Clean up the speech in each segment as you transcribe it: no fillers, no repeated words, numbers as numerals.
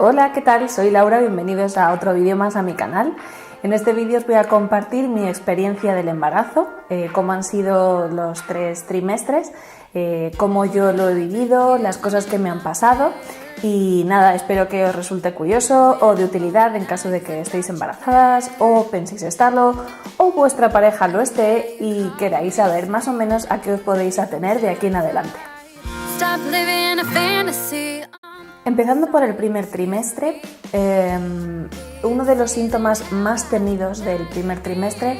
Hola, ¿qué tal? Soy Laura, bienvenidos a otro vídeo más a mi canal. En este vídeo os voy a compartir mi experiencia del embarazo, cómo han sido los 3 trimestres, cómo yo lo he vivido, las cosas que me han pasado y nada, espero que os resulte curioso o de utilidad en caso de que estéis embarazadas o penséis estarlo o vuestra pareja lo esté y queráis saber más o menos a qué os podéis atener de aquí en adelante. Empezando por el primer trimestre, uno de los síntomas más temidos del primer trimestre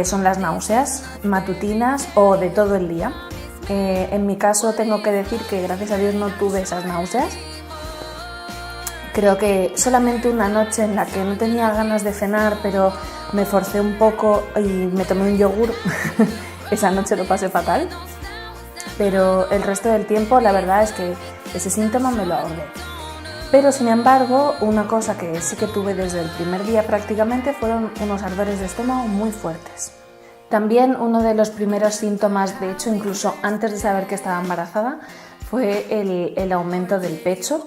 son las náuseas matutinas o de todo el día. En mi caso tengo que decir que gracias a Dios no tuve esas náuseas. Creo que solamente una noche en la que no tenía ganas de cenar, pero me forcé un poco y me tomé un yogur, esa noche lo pasé fatal. Pero el resto del tiempo la verdad es que ese síntoma me lo ahorré. Pero sin embargo, una cosa que sí que tuve desde el primer día prácticamente fueron unos ardores de estómago muy fuertes. También uno de los primeros síntomas, de hecho incluso antes de saber que estaba embarazada, fue el aumento del pecho.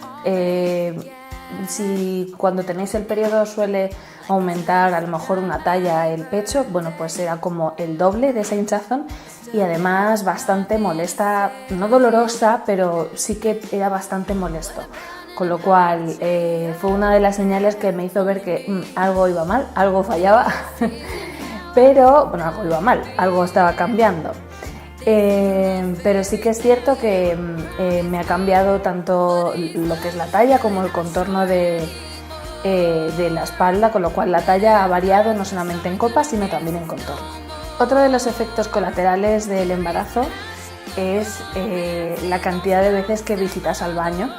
Si cuando tenéis el periodo suele aumentar a lo mejor una talla el pecho, bueno, pues era como el doble de esa hinchazón y además bastante molesta, no dolorosa, pero sí que era bastante molesto, con lo cual fue una de las señales que me hizo ver que algo iba mal, algo fallaba, pero bueno, algo iba mal, algo estaba cambiando. Pero sí que es cierto que me ha cambiado tanto lo que es la talla como el contorno de la espalda, con lo cual la talla ha variado no solamente en copa sino también en contorno. Otro de los efectos colaterales del embarazo es la cantidad de veces que visitas al baño.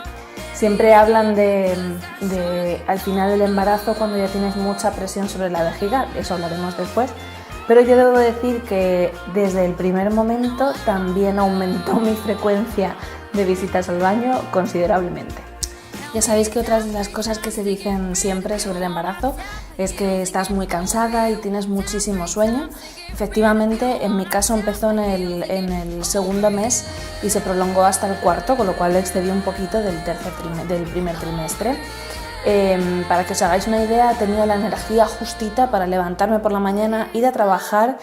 Siempre hablan de al final del embarazo, cuando ya tienes mucha presión sobre la vejiga, eso hablaremos después. Pero yo debo decir que desde el primer momento también aumentó mi frecuencia de visitas al baño considerablemente. Ya sabéis que otras de las cosas que se dicen siempre sobre el embarazo es que estás muy cansada y tienes muchísimo sueño. Efectivamente, en mi caso empezó en el segundo mes y se prolongó hasta el cuarto, con lo cual excedí un poquito del primer trimestre. Para que os hagáis una idea, tenía la energía justita para levantarme por la mañana, ir a trabajar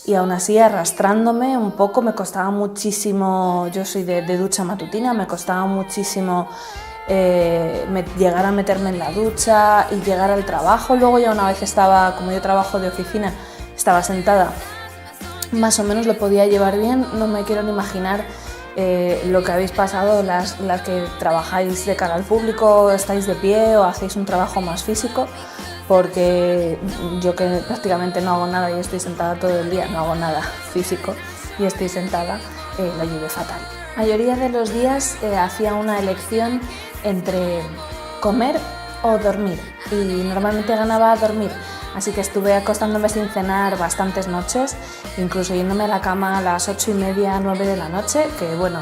y aún así arrastrándome un poco. Me costaba muchísimo, yo soy de ducha matutina, me costaba muchísimo llegar a meterme en la ducha y llegar al trabajo. Luego ya una vez estaba, como yo trabajo de oficina, estaba sentada, más o menos lo podía llevar bien. No me quiero ni imaginar lo que habéis pasado las que trabajáis de cara al público, estáis de pie o hacéis un trabajo más físico, porque yo que prácticamente no hago nada y estoy sentada todo el día, no hago nada físico y estoy sentada, lo llevé fatal. La mayoría de los días hacía una elección entre comer o dormir y normalmente ganaba a dormir. Así que estuve acostándome sin cenar bastantes noches, incluso yéndome a la cama a las 8:30, 9 de la noche, que bueno,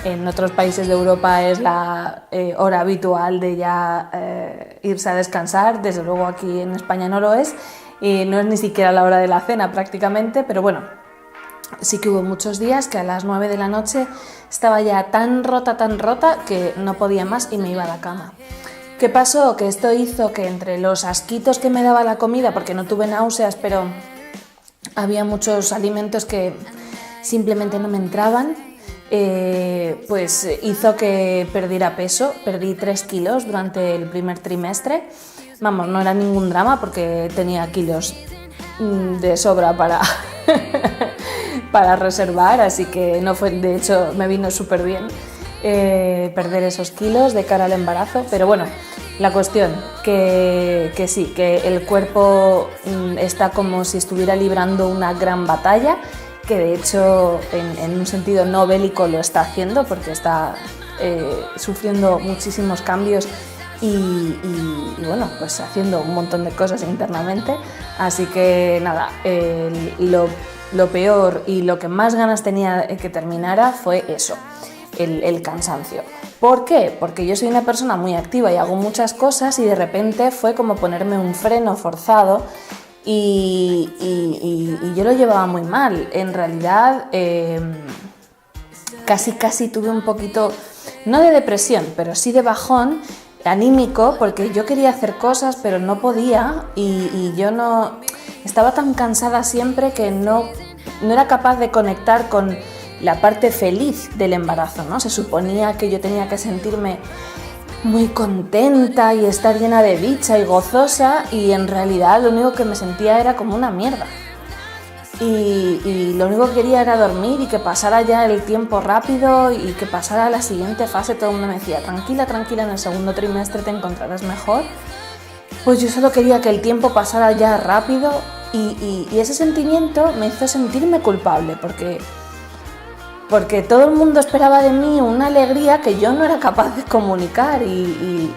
en otros países de Europa es la hora habitual de ya irse a descansar. Desde luego aquí en España no lo es y no es ni siquiera la hora de la cena prácticamente, pero bueno, sí que hubo muchos días que a las 9 de la noche estaba ya tan rota que no podía más y me iba a la cama. ¿Qué pasó? Que esto hizo que entre los asquitos que me daba la comida, porque no tuve náuseas, pero había muchos alimentos que simplemente no me entraban, pues hizo que perdiera peso. Perdí 3 kilos durante el primer trimestre. Vamos, no era ningún drama porque tenía kilos de sobra para reservar, así que no fue, de hecho me vino súper bien perder esos kilos de cara al embarazo. Pero bueno, la cuestión que sí, que el cuerpo está como si estuviera librando una gran batalla, que de hecho en un sentido no bélico lo está haciendo, porque está sufriendo muchísimos cambios y bueno, pues haciendo un montón de cosas internamente. Así que nada, lo peor y lo que más ganas tenía que terminara fue eso, el cansancio. ¿Por qué? Porque yo soy una persona muy activa y hago muchas cosas y de repente fue como ponerme un freno forzado y yo lo llevaba muy mal. En realidad casi tuve un poquito, no de depresión, pero sí de bajón anímico, porque yo quería hacer cosas pero no podía y yo no estaba tan cansada siempre que no era capaz de conectar con la parte feliz del embarazo, ¿no? Se suponía que yo tenía que sentirme muy contenta y estar llena de dicha y gozosa, y en realidad lo único que me sentía era como una mierda. Y lo único que quería era dormir y que pasara ya el tiempo rápido y que pasara a la siguiente fase. Todo el mundo me decía, tranquila, tranquila, en el segundo trimestre te encontrarás mejor. Pues yo solo quería que el tiempo pasara ya rápido y ese sentimiento me hizo sentirme culpable porque todo el mundo esperaba de mí una alegría que yo no era capaz de comunicar y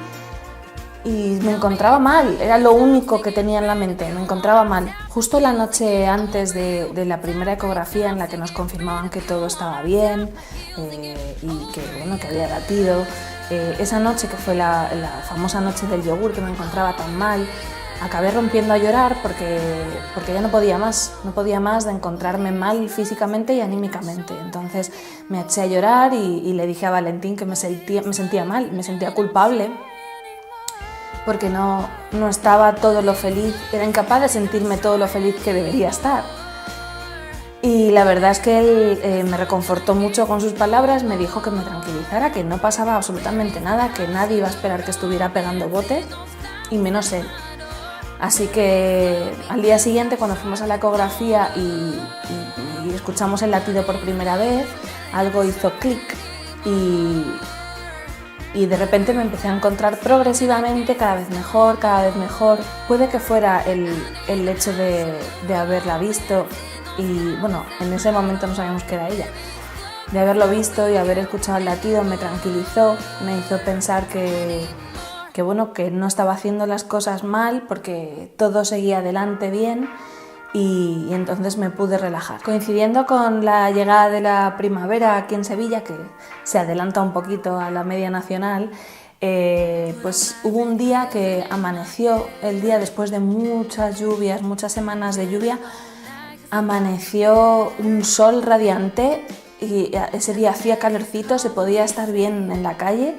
me encontraba mal, era lo único que tenía en la mente, me encontraba mal. Justo la noche antes de la primera ecografía, en la que nos confirmaban que todo estaba bien y que había latido, esa noche, que fue la famosa noche del yogur, que me encontraba tan mal, acabé rompiendo a llorar porque ya no podía más de encontrarme mal físicamente y anímicamente. Entonces me eché a llorar y le dije a Valentín que me sentía mal, me sentía culpable, porque no estaba todo lo feliz, era incapaz de sentirme todo lo feliz que debería estar. Y la verdad es que él me reconfortó mucho con sus palabras, me dijo que me tranquilizara, que no pasaba absolutamente nada, que nadie iba a esperar que estuviera pegando botes, y menos él. Así que al día siguiente, cuando fuimos a la ecografía y escuchamos el latido por primera vez, algo hizo clic y de repente me empecé a encontrar progresivamente cada vez mejor. Puede que fuera el hecho de haberla visto y, bueno, en ese momento no sabíamos que era ella. De haberlo visto y haber escuchado el latido me tranquilizó, me hizo pensar que no estaba haciendo las cosas mal, porque todo seguía adelante bien, y entonces me pude relajar. Coincidiendo con la llegada de la primavera aquí en Sevilla, que se adelanta un poquito a la media nacional, pues hubo un día que amaneció, el día después de muchas lluvias, muchas semanas de lluvia, amaneció un sol radiante y ese día hacía calorcito, se podía estar bien en la calle.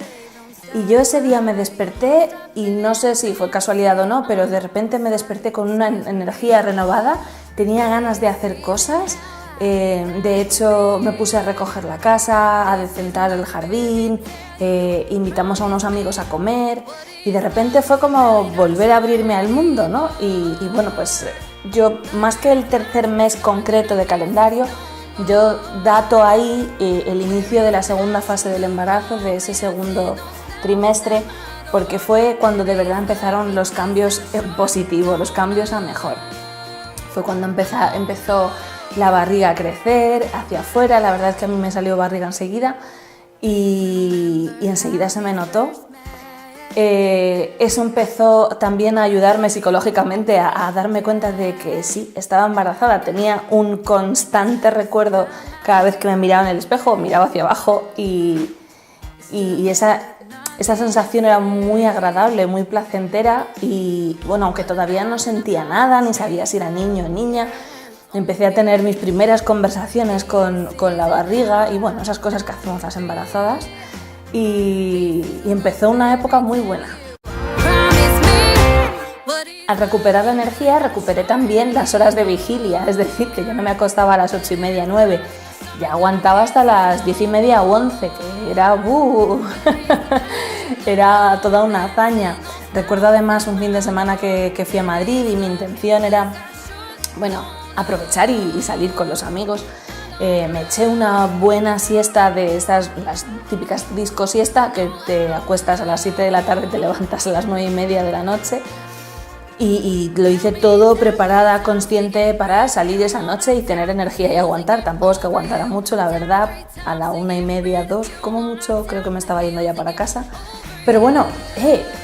Y yo ese día me desperté, y no sé si fue casualidad o no, pero de repente me desperté con una energía renovada, tenía ganas de hacer cosas. De hecho, me puse a recoger la casa, a decentar el jardín, invitamos a unos amigos a comer, y de repente fue como volver a abrirme al mundo, ¿no? Y bueno, pues yo, más que el tercer mes concreto de calendario, yo dato ahí el inicio de la segunda fase del embarazo, de ese segundo trimestre, porque fue cuando de verdad empezaron los cambios positivos, los cambios a mejor. Fue cuando empezó la barriga a crecer hacia afuera. La verdad es que a mí me salió barriga enseguida y enseguida se me notó. Eso empezó también a ayudarme psicológicamente a darme cuenta de que sí, estaba embarazada. Tenía un constante recuerdo cada vez que me miraba en el espejo, miraba hacia abajo y esa sensación era muy agradable, muy placentera, y bueno, aunque todavía no sentía nada, ni sabía si era niño o niña, empecé a tener mis primeras conversaciones con la barriga y bueno, esas cosas que hacemos las embarazadas, y empezó una época muy buena. Al recuperar la energía, recuperé también las horas de vigilia, es decir, que yo no me acostaba a las 8:30, 9, ya aguantaba hasta las 10:30 o 11, que era era toda una hazaña. Recuerdo además un fin de semana que fui a Madrid y mi intención era, bueno, aprovechar y salir con los amigos. Me eché una buena siesta de estas, las típicas disco siesta, que te acuestas a las 7 de la tarde y te levantas a las 9:30 de la noche. Y lo hice todo preparada, consciente para salir esa noche y tener energía y aguantar. Tampoco es que aguantara mucho, la verdad. A la 1:30, 2, como mucho, creo que me estaba yendo ya para casa. Pero bueno,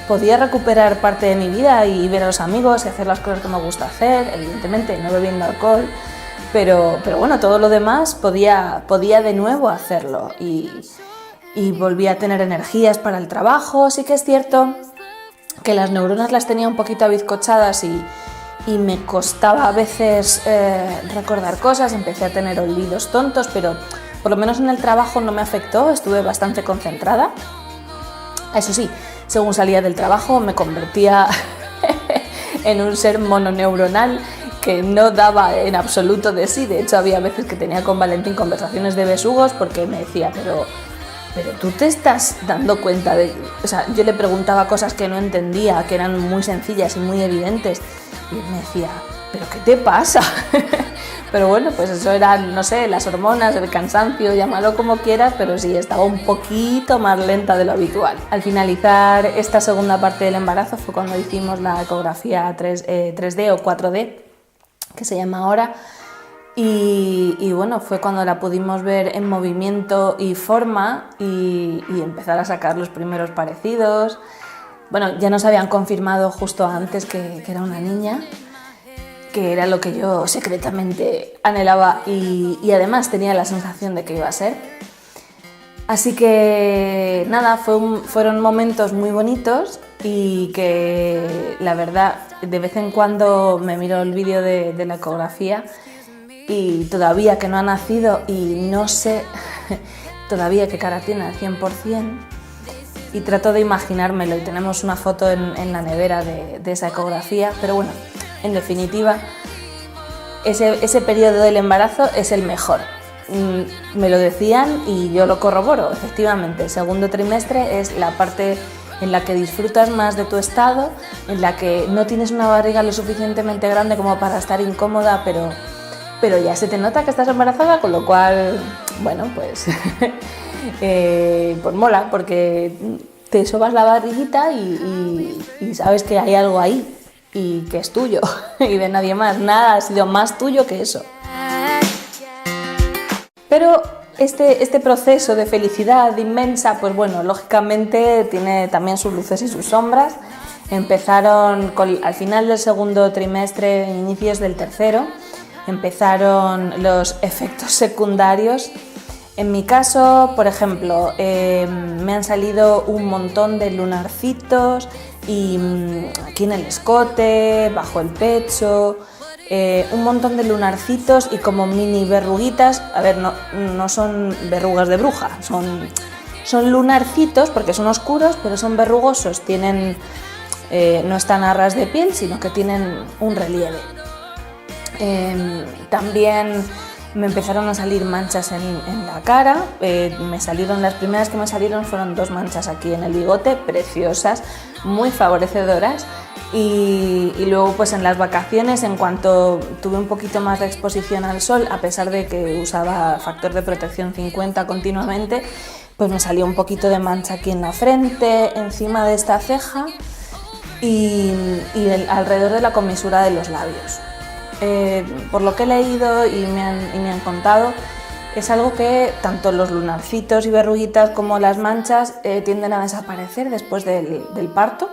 podía recuperar parte de mi vida y ver a los amigos y hacer las cosas que me gusta hacer, evidentemente no bebiendo alcohol, pero bueno, todo lo demás podía de nuevo hacerlo y volví a tener energías para el trabajo. Sí que es cierto que las neuronas las tenía un poquito abizcochadas y me costaba a veces recordar cosas, empecé a tener olvidos tontos, pero por lo menos en el trabajo no me afectó, estuve bastante concentrada. Eso sí, según salía del trabajo me convertía en un ser mononeuronal que no daba en absoluto de sí. De hecho, había veces que tenía con Valentín conversaciones de besugos porque me decía, pero tú te estás dando cuenta de... O sea, yo le preguntaba cosas que no entendía, que eran muy sencillas y muy evidentes, y él me decía, ¿pero qué te pasa? Pero bueno, pues eso eran, no sé, las hormonas, el cansancio, llámalo como quieras, pero sí, estaba un poquito más lenta de lo habitual. Al finalizar esta segunda parte del embarazo fue cuando hicimos la ecografía 3D o 4D, que se llama ahora, y bueno, fue cuando la pudimos ver en movimiento y forma y empezar a sacar los primeros parecidos. Bueno, ya nos habían confirmado justo antes que era una niña, que era lo que yo secretamente anhelaba y además tenía la sensación de que iba a ser. Así que nada, fueron momentos muy bonitos y que la verdad de vez en cuando me miro el vídeo de la ecografía y todavía que no ha nacido y no sé todavía qué cara tiene al 100%, y trato de imaginármelo, y tenemos una foto en la nevera de esa ecografía, pero bueno, en definitiva ese periodo del embarazo es el mejor. Me lo decían y yo lo corroboro, efectivamente. El segundo trimestre es la parte en la que disfrutas más de tu estado, en la que no tienes una barriga lo suficientemente grande como para estar incómoda, pero ya se te nota que estás embarazada, con lo cual, bueno, pues, pues mola, porque te sobas la barriguita y sabes que hay algo ahí y que es tuyo y de nadie más. Nada ha sido más tuyo que eso. Pero este proceso de felicidad inmensa, pues bueno, lógicamente tiene también sus luces y sus sombras. Empezaron al final del segundo trimestre, inicios del tercero, empezaron los efectos secundarios. En mi caso, por ejemplo, me han salido un montón de lunarcitos y aquí en el escote, bajo el pecho, un montón de lunarcitos y como mini verruguitas. A ver, no son verrugas de bruja, son lunarcitos porque son oscuros, pero son verrugosos, no están a ras de piel, sino que tienen un relieve. También me empezaron a salir manchas en la cara. Las primeras que me salieron fueron 2 manchas aquí en el bigote, preciosas, muy favorecedoras. Y luego pues en las vacaciones, en cuanto tuve un poquito más de exposición al sol, a pesar de que usaba factor de protección 50 continuamente, pues me salió un poquito de mancha aquí en la frente, encima de esta ceja y alrededor de la comisura de los labios. Por lo que he leído y me han contado, es algo que tanto los lunarcitos y verruguitas como las manchas tienden a desaparecer después del parto,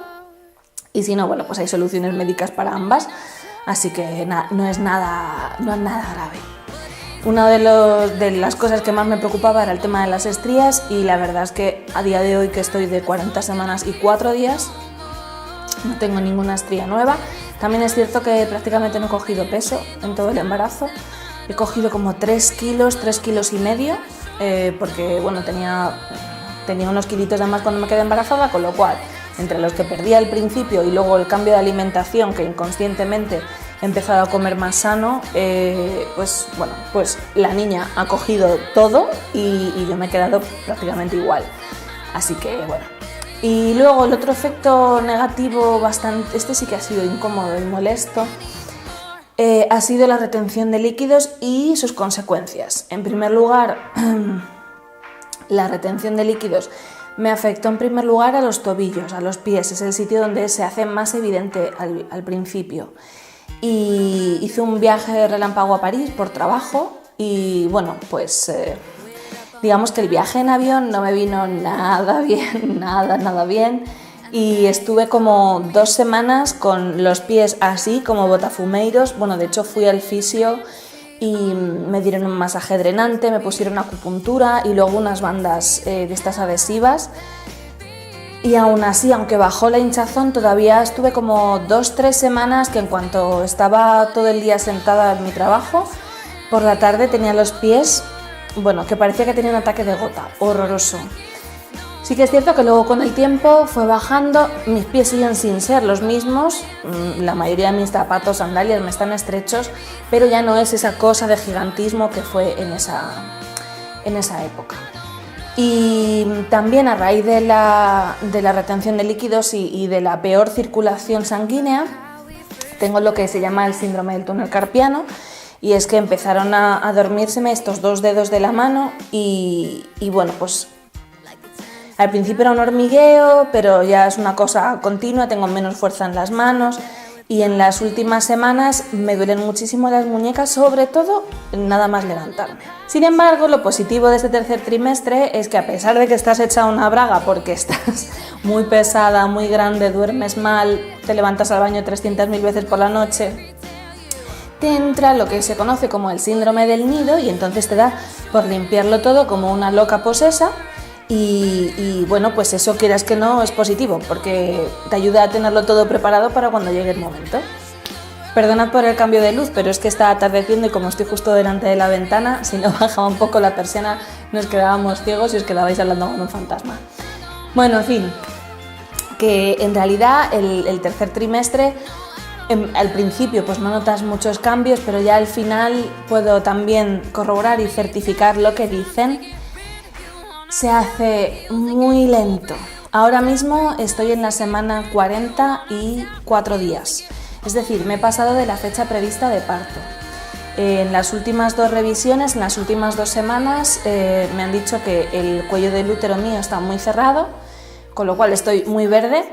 y si no, bueno, pues hay soluciones médicas para ambas, así que no es nada grave. Una de las cosas que más me preocupaba era el tema de las estrías, y la verdad es que a día de hoy, que estoy de 40 semanas y 4 días, no tengo ninguna estría nueva. También es cierto que prácticamente no he cogido peso en todo el embarazo. He cogido como 3 kilos y medio, porque bueno, tenía unos kilitos de más cuando me quedé embarazada, con lo cual, entre los que perdí al principio y luego el cambio de alimentación, que inconscientemente he empezado a comer más sano, pues bueno, pues la niña ha cogido todo y yo me he quedado prácticamente igual. Así que bueno. Y luego el otro efecto negativo, este sí que ha sido incómodo y molesto, ha sido la retención de líquidos y sus consecuencias. En primer lugar, la retención de líquidos me afectó en primer lugar a los tobillos, a los pies. Es el sitio donde se hace más evidente al principio. Y hice un viaje relámpago a París por trabajo y bueno, pues digamos que el viaje en avión no me vino nada bien, nada bien, y estuve como 2 semanas con los pies así como botafumeiros. Bueno, de hecho fui al fisio y me dieron un masaje drenante, me pusieron acupuntura y luego unas bandas de estas adhesivas, y aún así, aunque bajó la hinchazón, todavía estuve como 2-3 semanas que en cuanto estaba todo el día sentada en mi trabajo, por la tarde tenía los pies, bueno, que parecía que tenía un ataque de gota, horroroso. Sí que es cierto que luego con el tiempo fue bajando, mis pies siguen sin ser los mismos, la mayoría de mis zapatos, sandalias me están estrechos, pero ya no es esa cosa de gigantismo que fue en esa época. Y también a raíz de la retención de líquidos y de la peor circulación sanguínea, tengo lo que se llama el síndrome del túnel carpiano, y es que empezaron a dormírseme estos 2 dedos de la mano y bueno, pues al principio era un hormigueo, pero ya es una cosa continua, tengo menos fuerza en las manos y en las últimas semanas me duelen muchísimo las muñecas, sobre todo nada más levantarme. Sin embargo, lo positivo de este tercer trimestre es que a pesar de que estás hecha una braga porque estás muy pesada, muy grande, duermes mal, te levantas al baño 300.000 veces por la noche, te entra lo que se conoce como el síndrome del nido y entonces te da por limpiarlo todo como una loca posesa. Y bueno, pues eso, quieras que no, es positivo porque te ayuda a tenerlo todo preparado para cuando llegue el momento. Perdonad por el cambio de luz, pero es que está atardeciendo y como estoy justo delante de la ventana, si no bajaba un poco la persiana nos quedábamos ciegos y os quedabais hablando con un fantasma. Bueno, en fin, que en realidad el tercer trimestre, al principio pues no notas muchos cambios, pero ya al final puedo también corroborar y certificar lo que dicen. Se hace muy lento. Ahora mismo estoy en la semana 44 días, es decir, me he pasado de la fecha prevista de parto. En las últimas 2 revisiones, en las últimas 2 semanas, me han dicho que el cuello del útero mío está muy cerrado, con lo cual estoy muy verde,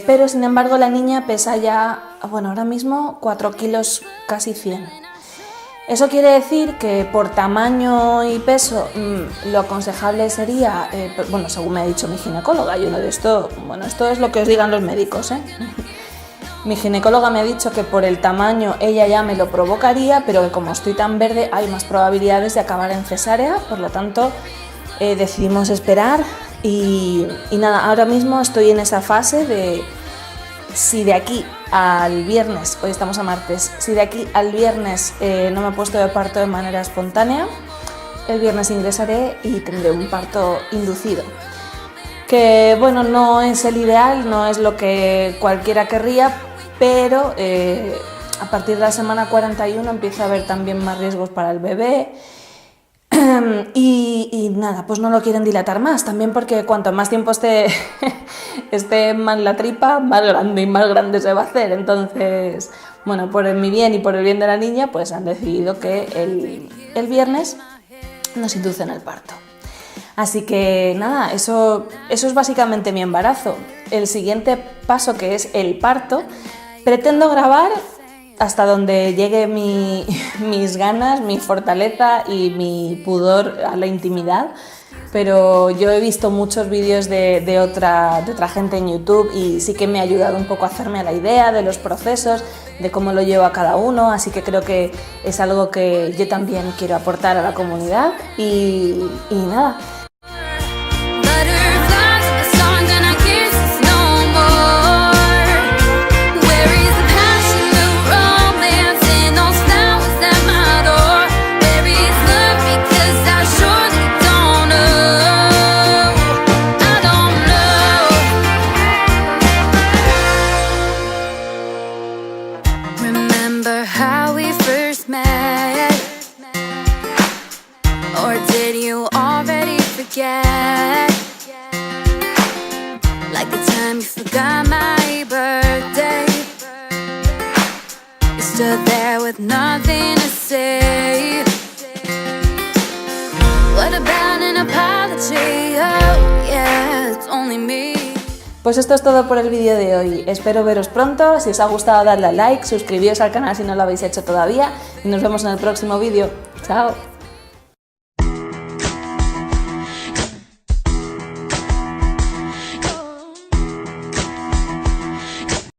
pero sin embargo la niña pesa ya, bueno, ahora mismo 4 kilos casi 100. Eso quiere decir que por tamaño y peso lo aconsejable sería, bueno, según me ha dicho mi ginecóloga, yo no de esto, bueno, esto es lo que os digan los médicos, ¿eh? Mi ginecóloga me ha dicho que por el tamaño ella ya me lo provocaría, pero que como estoy tan verde hay más probabilidades de acabar en cesárea, por lo tanto decidimos esperar y nada, ahora mismo estoy en esa fase de si de aquí al viernes, hoy estamos a martes, si de aquí al viernes no me he puesto de parto de manera espontánea, el viernes ingresaré y tendré un parto inducido. Que bueno, no es el ideal, no es lo que cualquiera querría, pero a partir de la semana 41 empieza a haber también más riesgos para el bebé. Y nada, pues no lo quieren dilatar más, también porque cuanto más tiempo esté mal la tripa, más grande se va a hacer. Entonces, bueno, por mi bien y por el bien de la niña, pues han decidido que el viernes nos inducen el parto. Así que nada, eso es básicamente mi embarazo. El siguiente paso, que es el parto, pretendo grabar hasta donde llegue mis ganas, mi fortaleza y mi pudor a la intimidad, pero yo he visto muchos vídeos de otra gente en YouTube y sí que me ha ayudado un poco a hacerme a la idea de los procesos, de cómo lo llevo a cada uno, así que creo que es algo que yo también quiero aportar a la comunidad y nada. Like the time you forgot my birthday, you stood there with nothing to say. What about an apology? Oh yeah, it's only me. Pues esto es todo por el vídeo de hoy. Espero veros pronto. Si os ha gustado, dadle a like, suscribíos al canal si no lo habéis hecho todavía y nos vemos en el próximo vídeo. Chao.